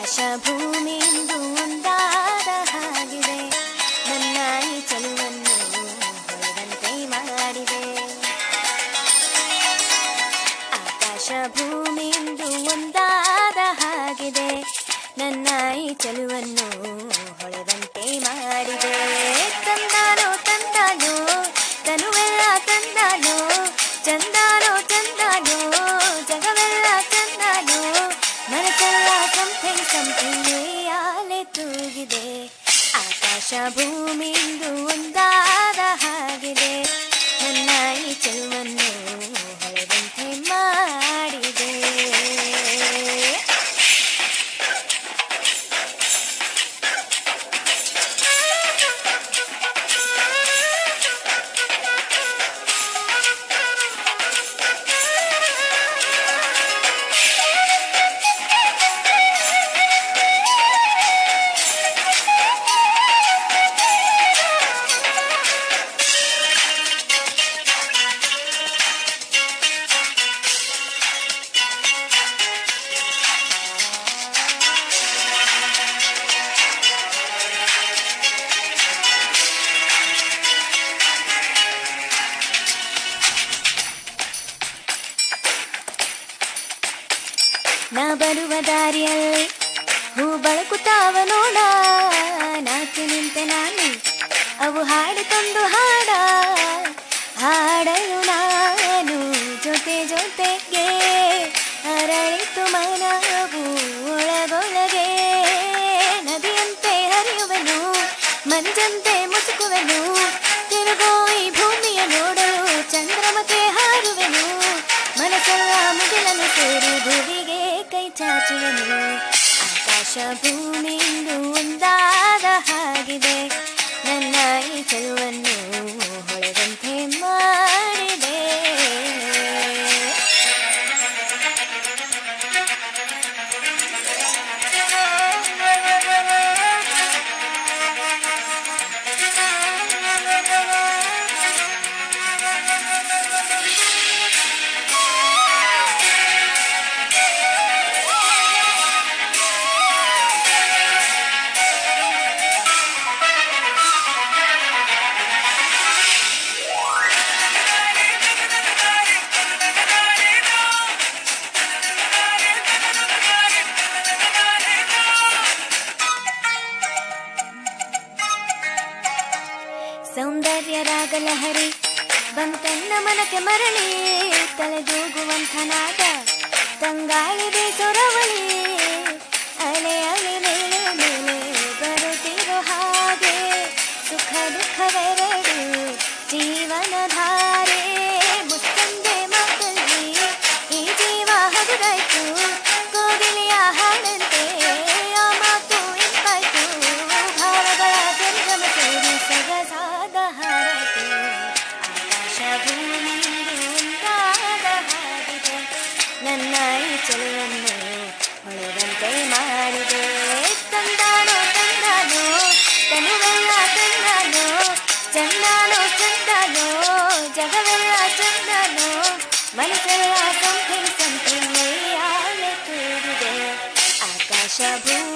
ಆಕಾಶ ಭೂಮಿಯಿಂದ ಒಂದಾದ ಹಾಗಿದೆ, ನನ್ನ ಈ ಚೆಲುವನ್ನು ಹೊಳೆದಂತೆ ಮಾಡಿದೆ. ಆಕಾಶ ಭೂಮಿಯಿಂದ ಒಂದಾದ ಹಾಗಿದೆ, ನನ್ನ ಈ ಚೆಲುವನ್ನು ಹೊಳೆದಂತೆ ಮಾಡಿದೆ. ತಂದಾನೋ ತಂದಾನೋ ತನುವೆಲ್ಲ ತಂದಾನೋ, ಚಂದಾನೋ ಚಂದಾನೋ ಜಗವೆಲ್ಲ ಚಂದಾನೋ, ಮನಸ್ಸೆಲ್ಲ ಸಮಥಿಂಗ್ ಸಮಥಿಂಗ್ ಆಲೆ ತೂಗಿದೆ. ಆಕಾಶ ಭೂಮಿಯಿಂದ ಒಂದಾದ ಹಾಗಿದೆ, ನನ್ನ ಈ ಚೆಲುವನ್ನು ಹೊಳೆದಂತೆ ಮಾಡಿದೆ. ನಾ ಬರುವ ದಾರಿಯಲ್ಲಿ ಹೂ ಬಳಕುತ್ತಾವ ನೋಡ, ನಾಚಿ ನಿಂತೆ ನಾನು ಅವು ಹಾಡಿತೊಂದು ಹಾಡ, ಹಾಡಲು ನಾನು ಜೊತೆ ಜೊತೆಗೆ ಅರಳಿತು ಮನವು ಒಳಗೊಳಗೆ. ನದಿಯಂತೆ ಹರಿಯುವೆನು, ಮಂಜಂತೆ ಮುಸುಕುವೆನು, ತಿರುಗೋ ಈ ಭೂಮಿಯ ನೋಡಲು ಚಂದ್ರಮತೆ ಹಾರುವೆನು. ಮನಸ್ಸೆಲ್ಲ ಮುಗಿಲನ್ನು ಸೇರಿ ಭೂಮಿಗೆ ಕೈ ಚಾಚುವೆನು. ಆಕಾಶ ಭೂಮಿಯಿಂದ ಒಂದಾದ ಹಾಗಿದೆ, ನನ್ನ ಈ ಚೆಲುವನ್ನು ಹೊಳೆದಂತೆ ಮಾಡಿದೆ. ಸೌಂದರ್ಯ ರಾಗಲಹರಿ ಬಂತೆನ್ನ ಮನಕ್ಕೆ ಮರಳಿ, ತಲೆದೂಗುವಂಥ ನಾಟ ತಂಗಾಳಿ ಬೇಸೊರವಳಿ, ಅಲೆ ಅಲೆ ಮೇಲೆ ಮೇಲೆ ಬರುತ್ತಿರೋ ಹಾಗೆ, ಸುಖ ದುಃಖವೆರಡು ಜೀವನ ಧಾರೆ. ಮುಸ್ಸಂಜೆ ಮಾತಲ್ಲಿ ಈ ಜೀವ ಹಗುರಾಯ್ತು, ಕೋಗಿಲೆಯ ಹಾಡಂತೆ ಆ ಮಾತು ಇಂಪಾಯ್ತು, ಭಾವಗಳ ಸರಿಗಮ ಸೇರಿ ಸೊಗಸಾದ ಹಾರೈತು. ಆಕಾಶ ಭೂಮಿಯಿಂದ ಒಂದಾದ ಹಾಗಿದೆ, ನನ್ನ ಈ ಚೆಲುವನ್ನು ಹೊಳೆದಂತೆ ಮಾಡಿದೆ. ತಂದಾನೋ ತಂದಾನೋ ತನುವೆಲ್ಲ ತಂದಾನೋ, ಚಂದಾನೋ ಚಂದಾನೋ ಜಗವೆಲ್ಲ ಚಂದಾನೋ, ಮನಸ್ಸೆಲ್ಲ ಸಮಥಿಂಗ್ ಸಮಥಿಂಗ್ ಆಲೆ ತೂಗಿದೆ. ಆಕಾಶ ಭೂಮಿ